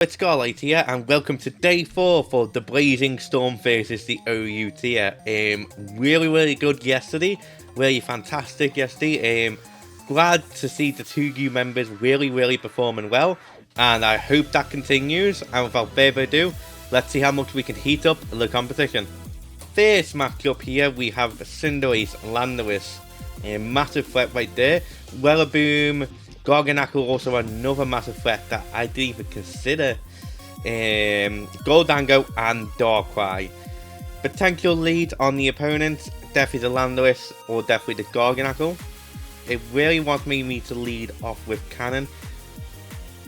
It's Scarlight here, and welcome to day 4 for the Blazing Storm versus the OU tier. Really good yesterday, really fantastic yesterday. Glad to see the two U members really performing well, and I hope that continues. And without further ado, let's see how much we can heat up the competition. First matchup here, we have Cinderace, Landorus, a massive threat right there. Wellaboom, Garganacl, also another massive threat that I didn't even consider. Gholdengo and Darkrai. Potential lead on the opponent, definitely the Landorus or definitely the Garganacl. It really wants me to lead off with Cannon.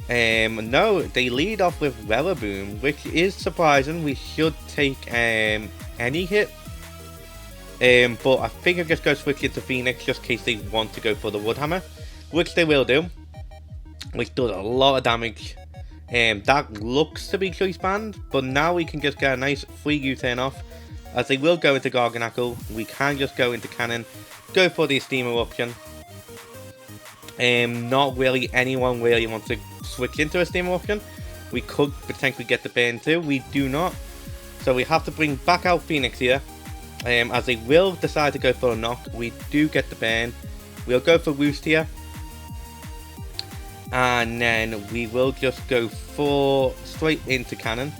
No, they lead off with Wellaboom, which is surprising. We should take any hit. But I think I'm just going to switch into Phoenix just in case they want to go for the Wood Hammer, which they will do, which does a lot of damage. That looks to be choice banned, but now we can just get a nice free U-turn off, as they will go into Garganacl. We can just go into Cannon, go for the Steam Eruption. Not really anyone really wants to switch into a Steam Eruption. We could potentially get the burn too, we do not. So we have to bring back out Phoenix here, as they will decide to go for a knock. We do get the burn. We'll go for Roost here. And then we will just go for straight into Cannon.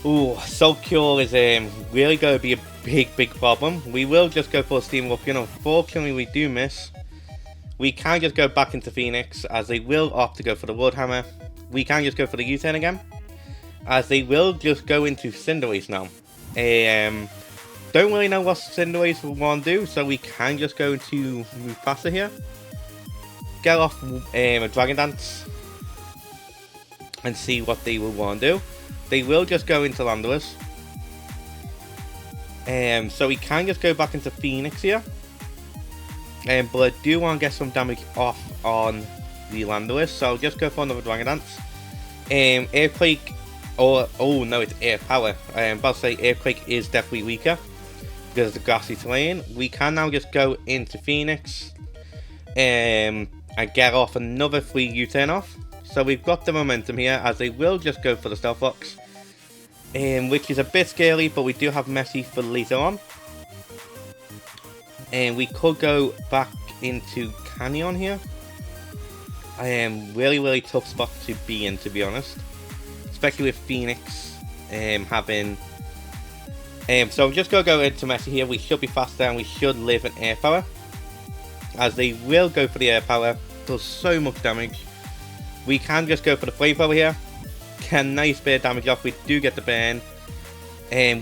Ooh, Salt Cure is really going to be a big problem. We will just go for Steam Eruption. Unfortunately, we do miss. We can just go back into Phoenix, as they will opt to go for the Wood Hammer. We can just go for the U-turn again, as they will just go into Cinderace now. Don't really know what Cinderace will want to do, so we can just go into Mufasa here. Get off a Dragon Dance and see what they will want to do. They will just go into Landorus. So we can just go back into Phoenix here. But I do want to get some damage off on the Landorus, so I'll just go for another Dragon Dance. Earthquake, or oh no, it's Air Power. I'm about to say Earthquake is definitely weaker because of the grassy terrain. We can now just go into Phoenix and get off another free U-turn off. So we've got the momentum here, as they will just go for the Stealth Fox, which is a bit scary, but we do have Messi for later on. And we could go back into Canyon here. Really tough spot to be in, to be honest, especially with Phoenix having. So I'm just gonna go into Messi here. We should be faster and we should live in Air Power, as they will go for the Air Power. Does so much damage. We can just go for the Flamethrower here. Get a nice bit of damage off. We do get the burn,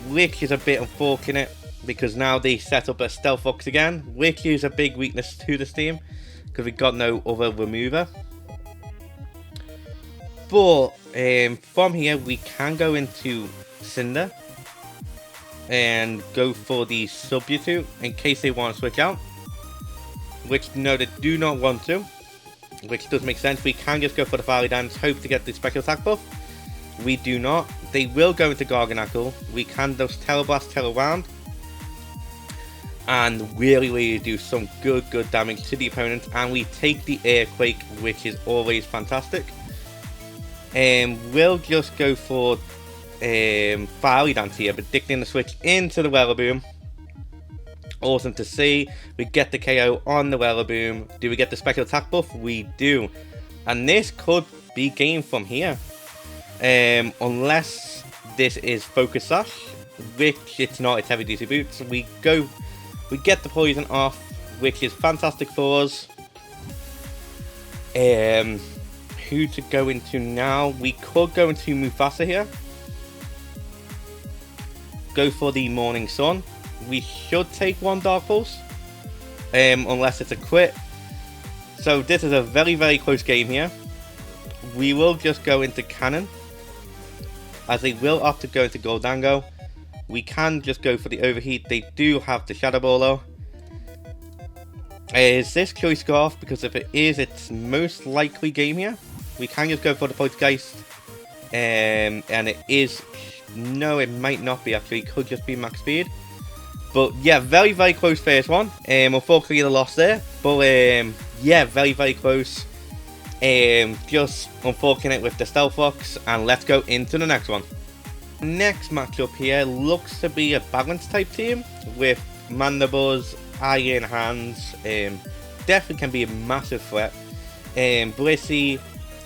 which is a bit unfortunate, because now they set up a Stealth Fox again, which is a big weakness to this team, because we got no other remover. But from here we can go into Cinder and go for the Substitute in case they want to switch out, which no, they do not want to, which does make sense. We can just go for the Fiery Dance, hope to get the special attack buff. We do not. They will go into Garganacl. We can just Terra Blast, Terra Round, and really do some good damage to the opponent, and we take the Earthquake, which is always fantastic. We'll just go for Fiery Dance here, predicting the switch into the Wellaboom. Awesome to see. We get the KO on the Wellaboom. Do we get the special attack buff? We do. And this could be game from here. Unless this is Focus Sash, which it's not, it's Heavy Duty Boots. We get the poison off, which is fantastic for us. Who to go into now? We could go into Mufasa here. Go for the Morning Sun. We should take one Dark Pulse, unless it's a crit. So this is a very close game here. We will just go into Cannon, as they will opt to go into Gholdengo. We can just go for the Overheat. They do have the Shadow Ball. Is this Choice Scarf? Because if it is, it's most likely game here. We can just go for the Poltergeist, and it is. No, it might not be actually. It could just be max speed. But yeah, very close first one. Unfortunately, the loss there. But yeah, very close. Just unfortunate with the Stealth Fox, and let's go into the next one. Next matchup here looks to be a balanced type team with Mandibles, Iron Hands. Definitely can be a massive threat. Blissey,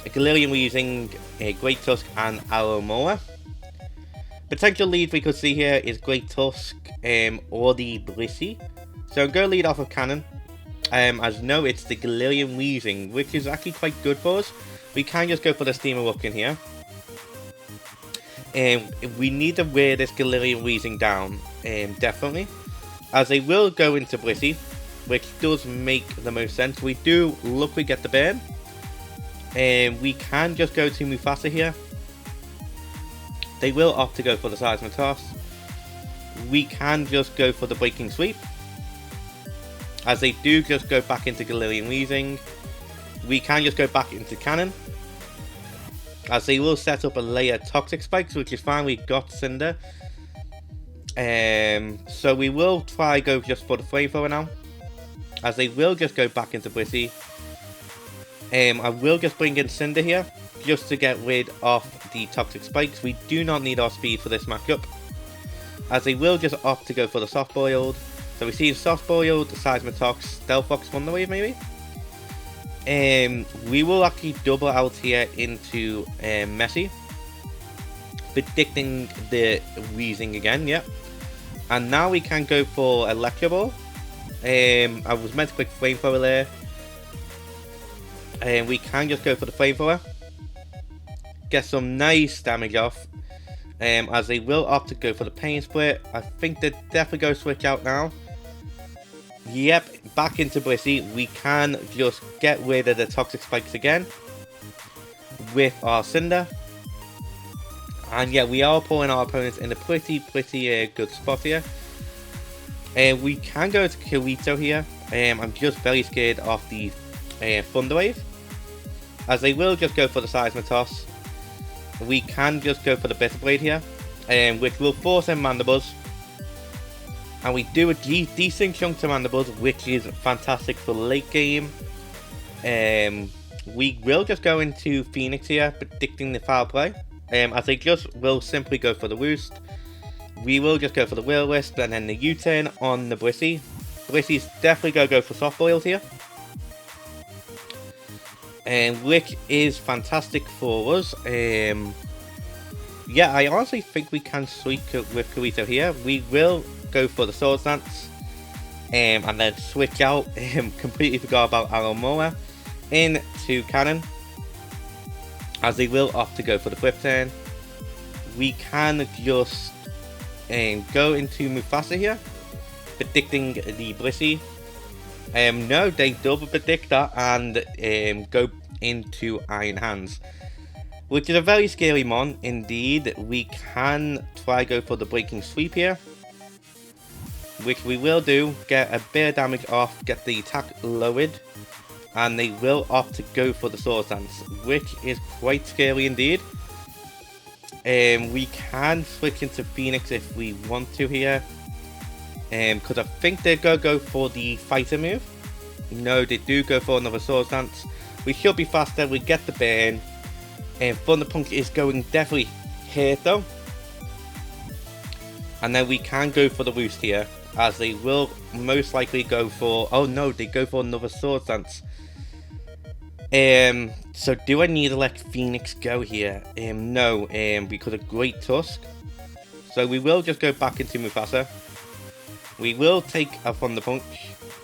Galarian Weezing, Great Tusk, and Alomoa. Potential leads we could see here is Great Tusk or the Blissey. So I'm going to lead off of Cannon. As you know, it's the Galarian Weezing, which is actually quite good for us. We can just go for the Steam Eruption here. We need to wear this Galarian Weezing down, definitely. As they will go into Blissey, which does make the most sense. We do look we get the burn. We can just go to Mufasa here. They will opt to go for the Seismitoss. We can just go for the Breaking Sweep. As they do just go back into Galarian Weezing. We can just go back into Cannon. As they will set up a layer Toxic Spikes, which is fine. We got Cinder. So we will try go just for the Flamethrower now. As they will just go back into Blissey. I will just bring in Cinder here, just to get rid of the Toxic Spikes. We do not need our speed for this matchup. As they will just opt to go for the Soft Boiled. So we see Soft Boiled, the Seismitoss, Stealth Fox Thunder Wave maybe. We will actually double out here into Messi. Predicting the Weezing again, yep. And now we can go for Electro Ball. I was meant to click Flamethrower there. We can just go for the Flamethrower. Get some nice damage off. As they will opt to go for the Pain Split. I think they're definitely going to switch out now. Yep, back into Blissey. We can just get rid of the Toxic Spikes again with our Cinder. And yeah, we are pulling our opponents in a pretty good spot here. We can go to Kirito here. I'm just very scared of the Thunder Wave. As they will just go for the Seismitoss. We can just go for the Bitter Blade here. Which will force in Mandibles. And we do a decent chunk to Mandibles, which is fantastic for late game. We will just go into Phoenix here, predicting the foul play. As they just will simply go for the Roost. We will just go for the Will-O-Wisp and then the U-turn on the Blissey. Blissey's definitely going to go for Soft Boiled here. Which is fantastic for us. Yeah, I honestly think we can sweep with Kirito here. We will go for the Swords Dance. And then switch out. Completely forgot about Alomoa. Into Cannon. As they will opt to go for the Flip Turn. We can just go into Mufasa here. Predicting the Blissey. No, they double predict that and go into Iron Hands. Which is a very scary mon indeed. We can try go for the Breaking Sweep here. Which we will do. Get a bit of damage off. Get the attack lowered. And they will opt to go for the Swords Dance. Which is quite scary indeed. We can switch into Phoenix if we want to here. Because I think they're going to go for the Fighter move. No, they do go for another Swords Dance. We should be faster. We get the burn. Thunder Punch is going definitely here though. And then we can go for the Roost here. As they will most likely go for... Oh no, they go for another Swords Dance. So do I need to let Phoenix go here? No, because of Great Tusk. So we will just go back into Mufasa. We will take a Thunder Punch.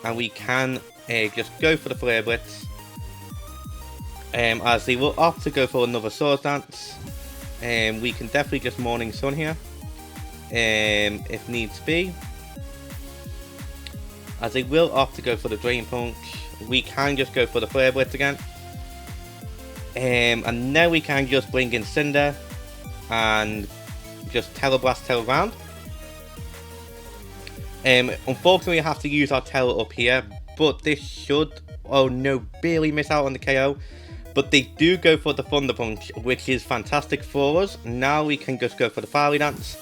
And we can just go for the Flare Blitz. As they will opt to go for another Swords Dance. We can definitely just Morning Sun here. If needs be. As they will opt to go for the Drain Punch. We can just go for the Flare Blitz again. And now we can just bring in Cinder. And just Teleblast Tail round. Unfortunately, I have to use our Tail up here. But this should... Oh no, barely miss out on the KO. But they do go for the Thunder Punch, which is fantastic for us. Now we can just go for the Fiery Dance.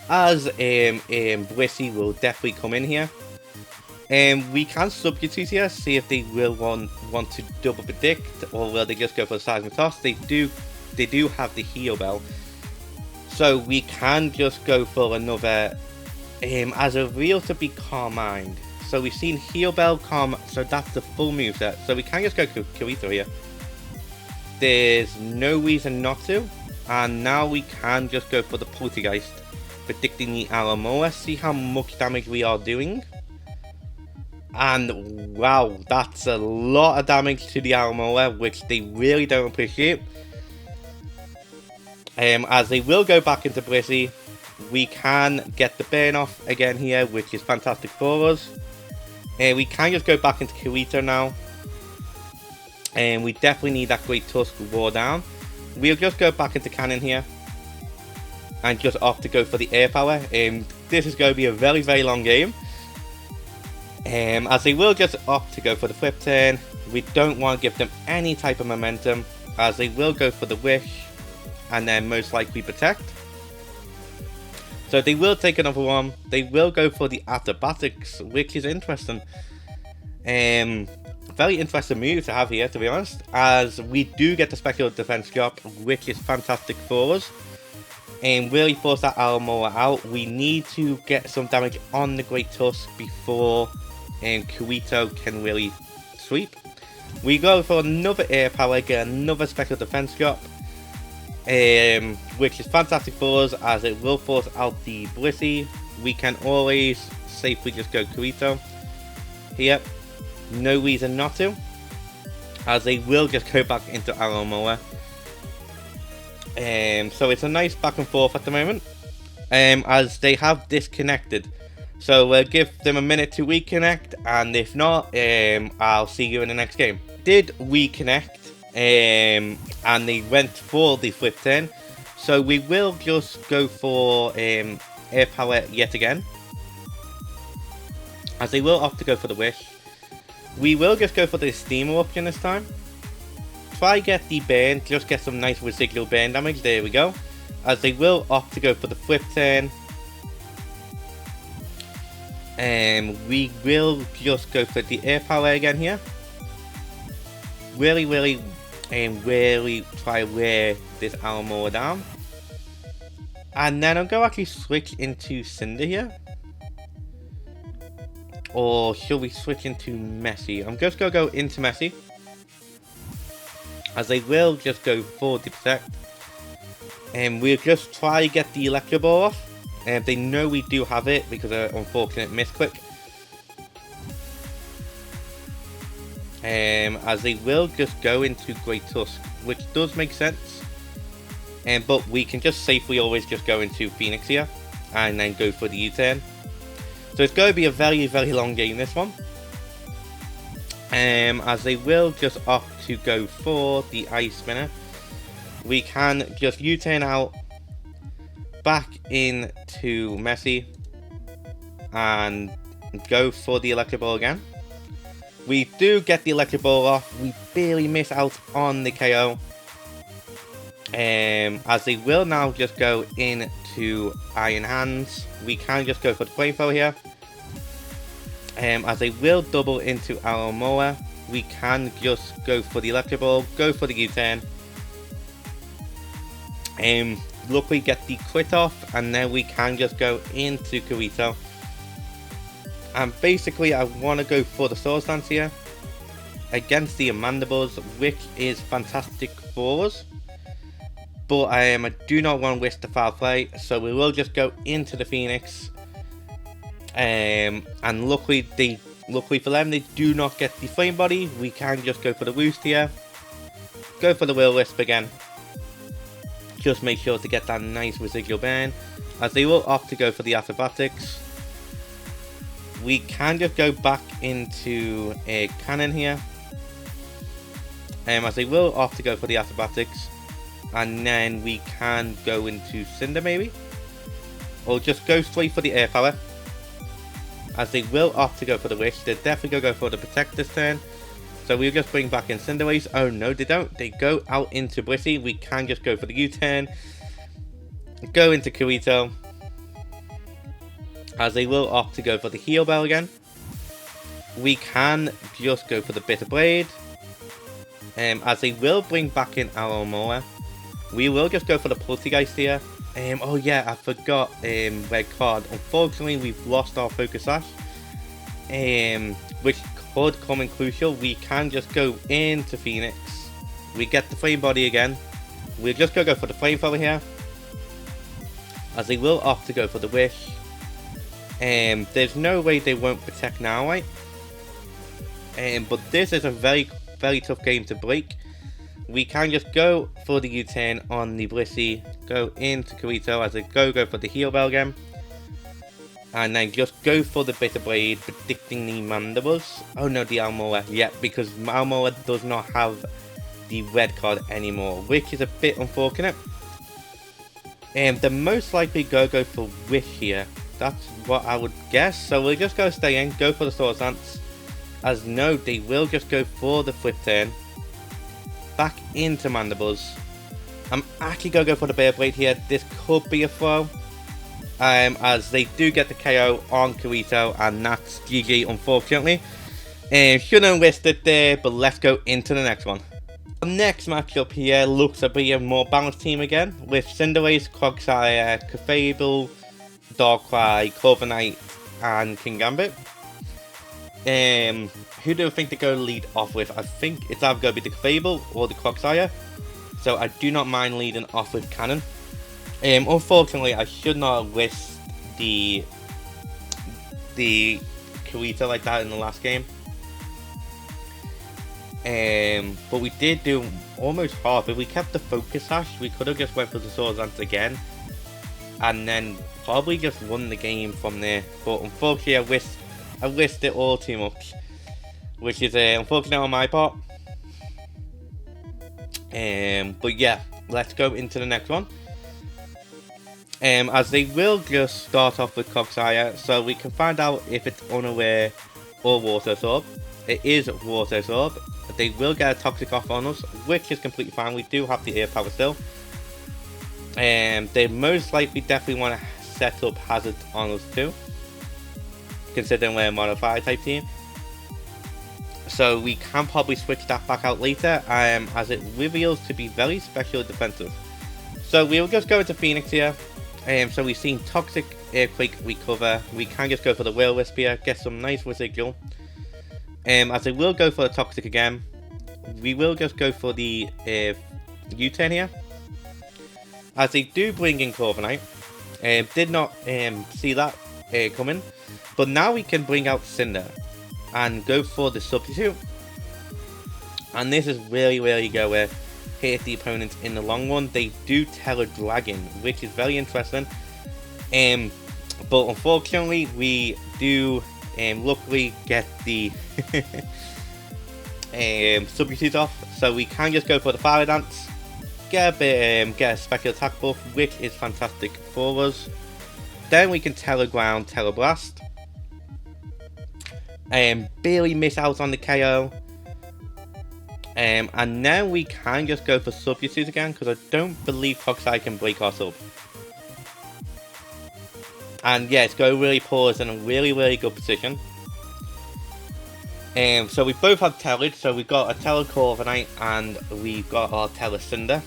As Blissey will definitely come in here. We can substitute here, see if they will want to double predict, or will they just go for the seismic toss. They do have the heal bell, so we can just go for another as a real to be Calm Mind. So we've seen heal bell, calm, so that's the full moveset. So we can just go Kirito here. There's no reason not to, and now we can just go for the Poltergeist, predicting the Alamoa. See how much damage we are doing. And wow, that's a lot of damage to the Alamoa, which they really don't appreciate. As they will go back into Blissey, we can get the burn off again here, which is fantastic for us. We can just go back into Kirito now. And we definitely need that Great Tusk War down. We'll just go back into Cannon here. And just opt to go for the air power. This is going to be a very, very long game. As they will just opt to go for the flip turn. We don't want to give them any type of momentum, as they will go for the wish and then most likely protect. So they will take another one. They will go for the acrobatics, which is interesting. Very interesting move to have here, to be honest, as we do get the special defense drop, which is fantastic for us. And really force that Alamoa out. We need to get some damage on the Great Tusk before Kirito can really sweep. We go for another air power, get another special defense drop, which is fantastic for us, as it will force out the Blissey. We can always safely just go Kirito here. No reason not to, as they will just go back into Alamoa. So it's a nice back and forth at the moment, as they have disconnected. So we'll give them a minute to reconnect, and if not, I'll see you in the next game. Did reconnect, and they went for the flip turn. So we will just go for air power yet again, as they will opt to go for the wish. We will just go for the steam eruption this time. Try get the burn, just get some nice residual burn damage. There we go. As they will opt to go for the flip turn. We will just go for the air power again here. Really try wear this Alamoa down. And then I'm going to actually switch into Cinder here. Or should we switch into Messi? I'm just going to go into Messi, as they will just go for the protect. And we'll just try to get the Electro Ball off. And they know we do have it because of an unfortunate misclick. As they will just go into Great Tusk, which does make sense. But we can just safely always just go into Phoenix here and then go for the U-turn. So it's going to be a very long game, this one. As they will just opt to go for the Ice Spinner. We can just U-turn out back into Messi and go for the Electro Ball again. We do get the Electro Ball off. We barely miss out on the KO. As they will now just go into Iron Hands. We can just go for the Flamethrower here. As they will double into Alamoa, we can just go for the Electro Ball, go for the U-turn. Luckily get the crit off, and then we can just go into Kirito. And basically I want to go for the Swords Dance here against the Mandibles, which is fantastic for us. But I do not want to risk the foul play, so we will just go into the Phoenix. And luckily for them, they do not get the Flame Body. We can just go for the Roost here. Go for the Will-O-Wisp again. Just make sure to get that nice residual burn, as they will opt to go for the acrobatics. We can just go back into a Cannon here, as they will opt to go for the acrobatics, and then we can go into Cinder maybe, or just go straight for the air power, as they will opt to go for the wish. They're definitely going to go for the protect this turn. So we'll just bring back in Cinderace. Oh no, they don't. They go out into Blissey. We can just go for the U-turn. Go into Kirito, as they will opt to go for the heal bell again. we can just go for the Bitter Blade. As they will bring back in our Moa. We will just go for the Poltergeist here. Oh yeah, I forgot red card. Unfortunately, we've lost our Focus Sash. Which could come in crucial. We can just go into Phoenix. We get the Flame Body again. We'll just go for the Flamethrower here. As they will opt to go for the Wish. There's no way they won't protect now, right? But this is a very, very tough game to break. We can just go for the U-turn on the Blissey, go into Kirito as they go for the Heal Bell again. And then just go for the Bitter Blade, predicting the Mandibles. Oh no, the Almoa, yeah, because Almoa does not have the red card anymore, which is a bit unfortunate. The most likely go for Wish here. That's what I would guess. So we'll just go stay in, go for the Swords Dance. As no, they will just go for the flip turn. Back into Mandibles. I'm actually going to go for the Bear Blade here. This could be a throw. As they do get the KO on Kirito, and that's GG, unfortunately. Shouldn't have missed it there, but let's go into the next one. The next matchup here looks to be a more balanced team again, with Cinderace, Clogsire, Clefable, Darkrai, Corviknight, and Kingambit. Who do I think to go lead off with? I think it's either going to be the Clefable or the Clogsire. So I do not mind leading off with Cannon. Unfortunately, I should not have risked the Kirito like that in the last game. But we did do almost half. If we kept the Focus Sash, we could have just went for the Swords Dance again. And then probably just won the game from there. But unfortunately, I risked it all too much. Which is unfortunate on my part. But yeah, let's go into the next one. As they will just start off with Clogsire, so we can find out if it's Unaware or Water Absorb. It is Water Absorb. They will get a Toxic off on us, which is completely fine. We do have the Air Power still. They most likely definitely want to set up Hazard on us too, considering we're a Modifier type team. So we can probably switch that back out later, as it reveals to be very special defensive. So we will just go into Phoenix here. So we've seen Toxic, Earthquake recover. We can just go for the Will-O-Wisp here, get some nice residual. As they will go for the Toxic again, we will just go for the U-turn here. As they do bring in Corviknight. Did not see that coming. But now we can bring out Cinder and go for the Substitute. And this is really going to hit the opponents in the long run. They do Terra Dragon, which is very interesting. But unfortunately, we do luckily get the Substitute off, so we can just go for the Fire Dance, get a special attack buff, which is fantastic for us. Then we can Terra Ground, Terra Blast. Barely miss out on the KO. And now we can just go for Substitute again, because I don't believe Clogsire can break our sub. And yeah, it's going to really put us in a really good position. So we both have Terra, so we've got a Terra Corviknight and we've got our Terra Cinder.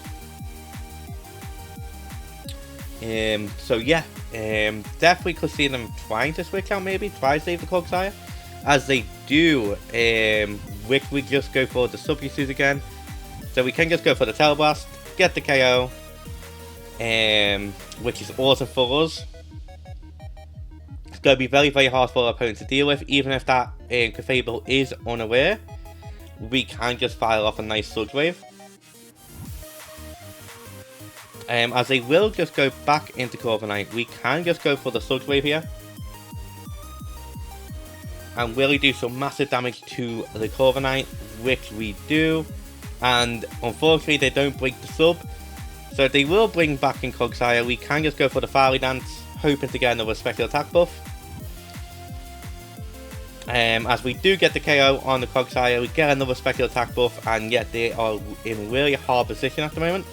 So yeah, definitely could see them trying to switch out, maybe try to save the Clogsire. As they do, we just go for the Substitute again. So we can just go for the Terra Blast, get the KO, which is awesome for us. It's going to be very hard for our opponent to deal with, even if that Clefable is unaware. We can just fire off a nice Sludge Wave. As they will just go back into Corviknight, we can just go for the Sludge Wave here. And really do some massive damage to the Corviknight, which we do. And unfortunately, they don't break the sub. So they will bring back in Clogsire. We can just go for the Fiery Dance, hoping to get another special attack buff. As we do get the KO on the Clogsire, we get another special attack buff, and yet they are in a really hard position at the moment.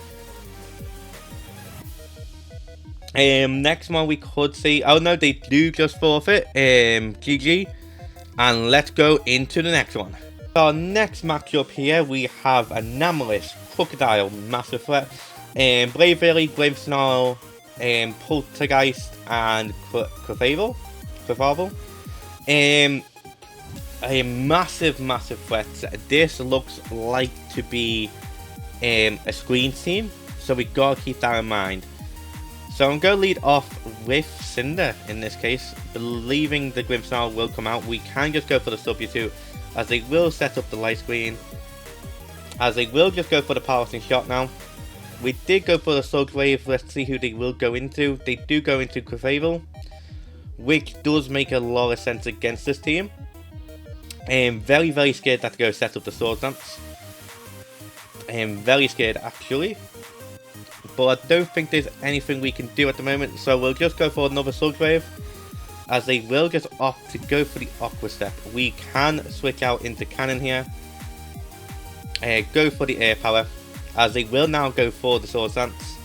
Next one we could see, oh no, they do just forfeit, GG. And let's go into the next one. Our next matchup here, we have Anomalous, Crocodile, Massive Threat, Bravery, Grimmsnarl, Poltergeist, and Clefable. A massive threat. This looks like to be a screen team, so we gotta keep that in mind. So I'm gonna lead off with Cinder in this case, believing the Grimmsnarl will come out. We can just go for the Substitute, as they will set up the light screen, as they will just go for the Paralyzing Shot now. We did go for the Sludge Wave. Let's see who they will go into. They do go into Clefable, which does make a lot of sense against this team. Very scared that to go set up the Swords Dance. Very scared actually. But I don't think there's anything we can do at the moment, so we'll just go for another Sludge Wave, as they will just opt to go for the Aqua Step. We can switch out into Cannon here, go for the Air Power, as they will now go for the Swords Dance.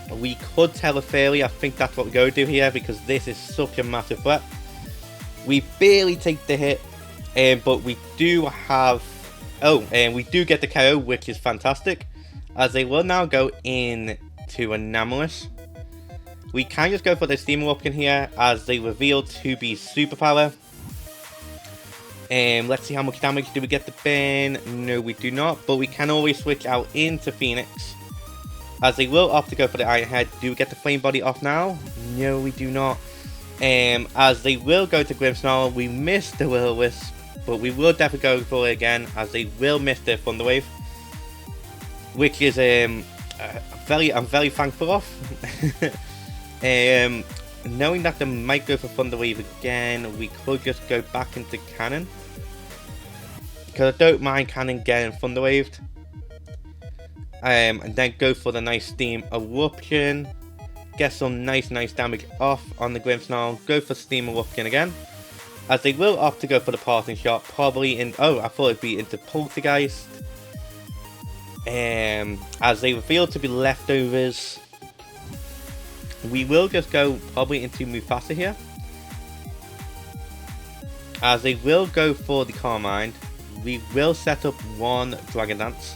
We could Tera Fairy. I think that's what we go do here, because this is such a massive threat. We barely take the hit, but we do have... we do get the KO, which is fantastic, as they will now go in to Anomalous. We can just go for the Steam Eruption here, as they reveal to be Superpower. Let's see how much damage do we get the burn. No, we do not, but we can always switch out into Phoenix, as they will opt to go for the Iron Head. Do we get the Flame Body off now? No, we do not. As they will go to Grimmsnarl. We missed the Will-O-Wisp, but we will definitely go for it again, as they will miss the Thunder Wave, which is I'm very thankful of. Knowing that they might go for Thunder Wave again, we could just go back into Cannon, because I don't mind Cannon getting Thunder Waved. And then go for the nice Steam Eruption, get some nice damage off on the Grimmsnarl, go for Steam Eruption again, as they will opt to go for the Parting Shot, probably in... oh, I thought it'd be into Poltergeist. As they reveal to be Leftovers, we will just go probably into Mufasa here, as they will go for the Carmine. We will set up one Dragon Dance,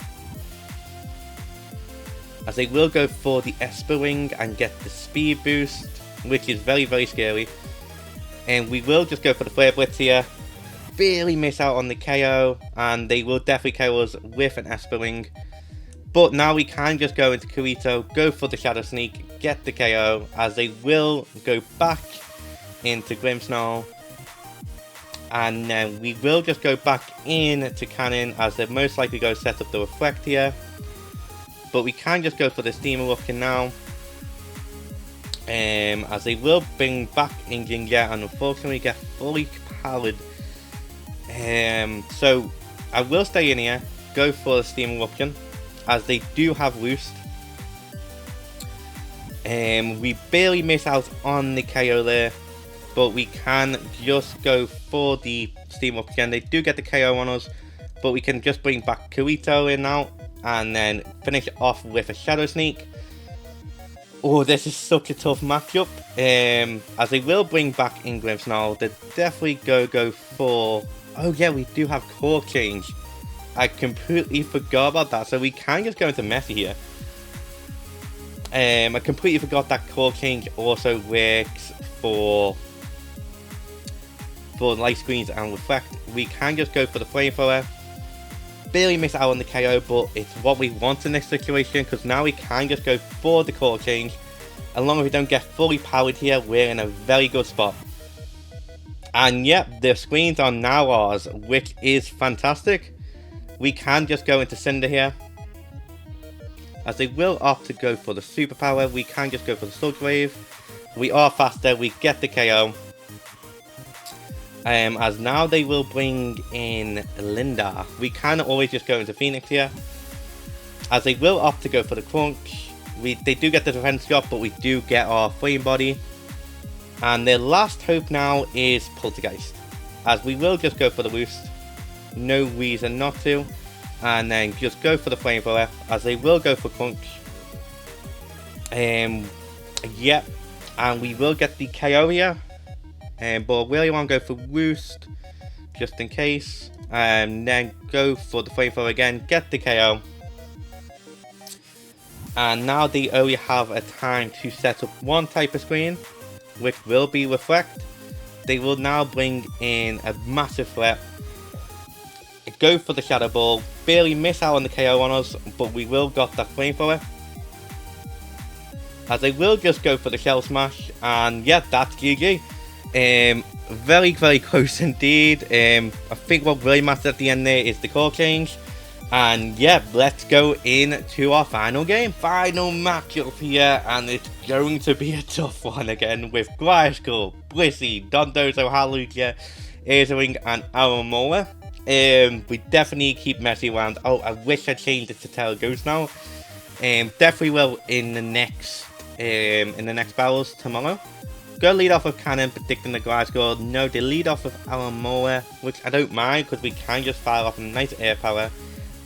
as they will go for the Esper Wing and get the speed boost, which is very scary. And we will just go for the Flare Blitz here, barely miss out on the KO, and they will definitely KO us with an Esper Wing. But now we can just go into Kirito, go for the Shadow Sneak, get the KO, as they will go back into Grimmsnarl. And then we will just go back in to Cannon, as they're most likely going to set up the Reflect here. But we can just go for the Steam Eruption now, as they will bring back in Ginger, and unfortunately get fully powered. So I will stay in here, go for the Steam Eruption, as they do have Roost. We barely miss out on the KO there, but we can just go for the Steam Eruption. They do get the KO on us, but we can just bring back Kirito in now, and then finish it off with a Shadow Sneak. Oh, this is such a tough matchup. As they will bring back in Grimmsnarl, they definitely go for... oh yeah, we do have Core Change. I completely forgot about that, so we can just go into Messi here. I completely forgot that Core Change also works for Light Screens and Reflect. We can just go for the Flamethrower. Barely miss out on the KO, but it's what we want in this situation, because now we can just go for the Core Change. As long as we don't get fully powered here, we're in a very good spot. And yep, the screens are now ours, which is fantastic. We can just go into Cinder here, as they will opt to go for the Superpower. We can just go for the Sludge Wave. We are faster, we get the KO. As now they will bring in Linda. We can always just go into Phoenix here, as they will opt to go for the Crunch. They do get the defense drop, but we do get our Flame Body. And their last hope now is Poltergeist, as we will just go for the Roost. No reason not to. And then just go for the Flamethrower, as they will go for Crunch. Yep. And we will get the KO here. but I really want to go for Roost, just in case. Then go for the Flamethrower again, get the KO. And now they only have a time to set up one type of screen, which will be Reflect. They will now bring in a massive threat. Go for the Shadow Ball, barely miss out on the KO on us, but we will got that Flamethrower. As they will just go for the Shell Smash, and yeah, that's GG. Very, very close indeed. I think what really matters at the end there is the core change. And yeah, let's go into our final game. Final matchup here, and it's going to be a tough one again with Gliscor, Blissey, Dondozo, Hallelujah, Airwing, and Aramoa. We definitely keep Messi around. Oh, I wish I changed it to Telgos now. Definitely will in the next battles tomorrow. Go lead off with Cannon, predicting the Gliscor. No, they lead off with Aramoa, which I don't mind because we can just fire off a nice air power.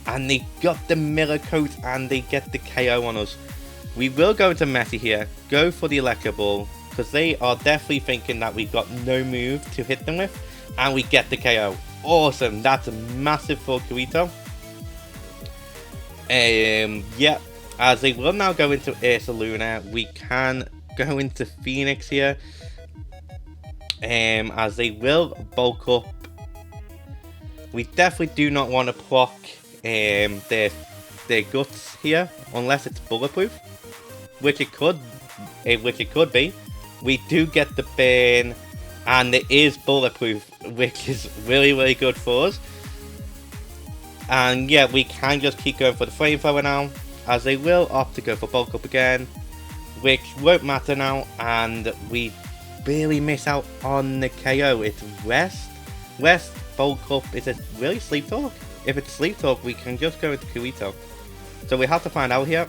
And they got the Mirror Coat and they get the KO on us. We will go into Messi here, go for the Electro Ball, because they are definitely thinking that we've got no move to hit them with, and we get the KO. Awesome, that's a massive for Kirito. Yeah, as they will now go into Ursaluna, we can go into Phoenix here. As they will bulk up. We definitely do not want to proc their guts here, unless it's bulletproof, which it could be. We do get the burn, and it is bulletproof, which is really, really good for us. And yeah, we can just keep going for the Flamethrower now, as they will opt to go for bulk up again, which won't matter now, and we barely miss out on the KO. It's West, bulk up. Is it really Sleep Talk? If it's Sleep Talk, we can just go into Kirito. So we have to find out here.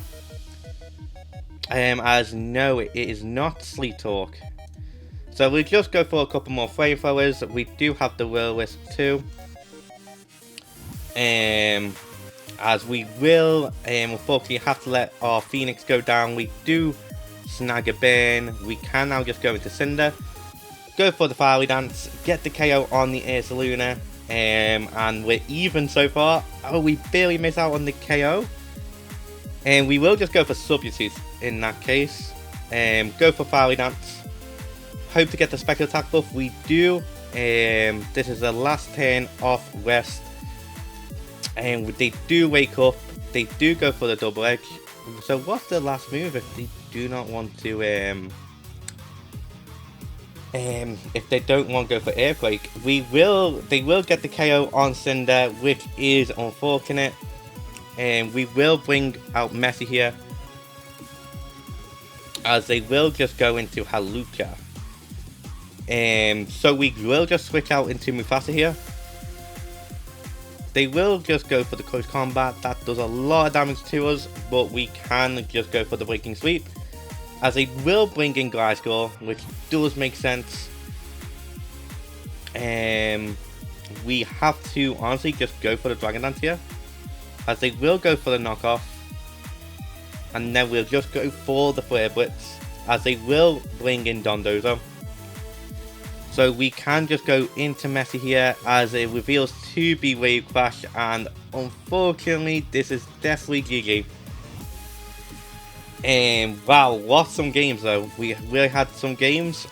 As no, it is not Sleep Talk. So we just go for a couple more Flamethrowers. We do have the Will-O-Wisp too. As we will, unfortunately, have to let our Phoenix go down. We do snag a burn. We can now just go into Cinder. Go for the Fiery Dance. Get the KO on the Ursaluna. And we're even so far. Oh, we barely miss out on the KO. And we will just go for Substitute in that case. Go for Fiery Dance. Hope to get the Special Attack buff. We do. This is the last turn off West. And they do wake up. They do go for the Double Edge. So what's the last move if they do not want to... if they don't want to go for Earthquake, they will get the KO on Cinder, which is unfortunate. And we will bring out Messi here, as they will just go into Hallelujah. So we will just switch out into Mufasa here. They will just go for the close combat. That does a lot of damage to us, but we can just go for the Breaking Sweep, as they will bring in Gliscor, which does make sense. We have to honestly just go for the Dragon Dance here, as they will go for the knockoff, and then we'll just go for the Flare Blitz, as they will bring in Dondozo. So we can just go into Messi here, as it reveals to be Wave Crash, and unfortunately this is definitely GG. Wow, what some games though. We really had some games.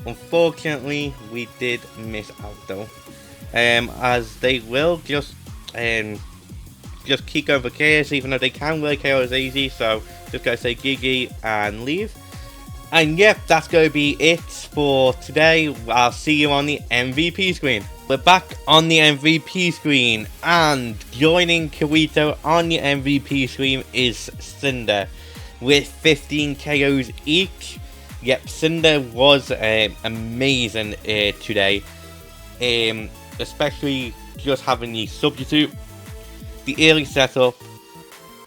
Unfortunately, we did miss out though. As they will just keep going for chaos, even though they can really KO as easy. So just gotta say GG and leave. And yep, that's gonna be it for today. I'll see you on the MVP screen. We're back on the MVP screen, and joining Kirito on the MVP screen is Cinder with 15 KOs each. Yep, Cinder was amazing today, especially just having the Substitute. The early setup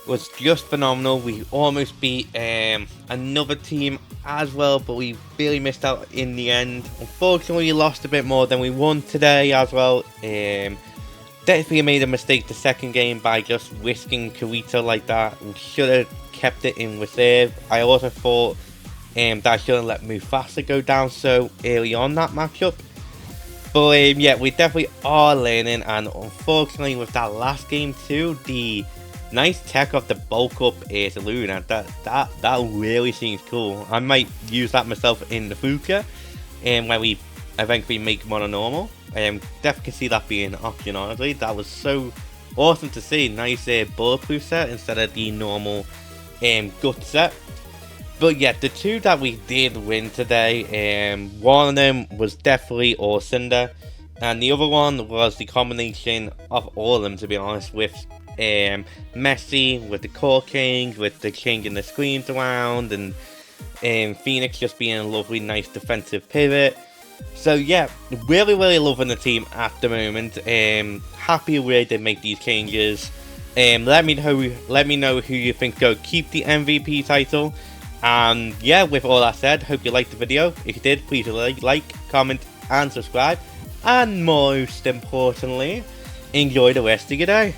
was just phenomenal. We almost beat another team as well, but we really missed out in the end. Unfortunately, we lost a bit more than we won today as well. Definitely made a mistake the second game by just risking Kirito like that. We should have kept it in reserve. I also thought that shouldn't let Mufasa go down so early on that matchup. But yeah, we definitely are learning, and unfortunately with that last game too, the nice tech of the bulk up Luna, that really seems cool. I might use that myself in the future, when we eventually make Mono Normal. Definitely can see that being an option, honestly. That was so awesome to see. Nice bulletproof set instead of the normal gut set. But yeah, the two that we did win today, one of them was definitely Cinder, and the other one was the combination of all of them, to be honest, with Messi, with the Core King, with the changing the screens around, and Phoenix just being a lovely, nice defensive pivot. So yeah, really loving the team at the moment. Happy way they make these changes. Let me know who you think go keep the MVP title. And yeah, with all that said, hope you liked the video. If you did, please like, comment, and subscribe. And most importantly, enjoy the rest of your day.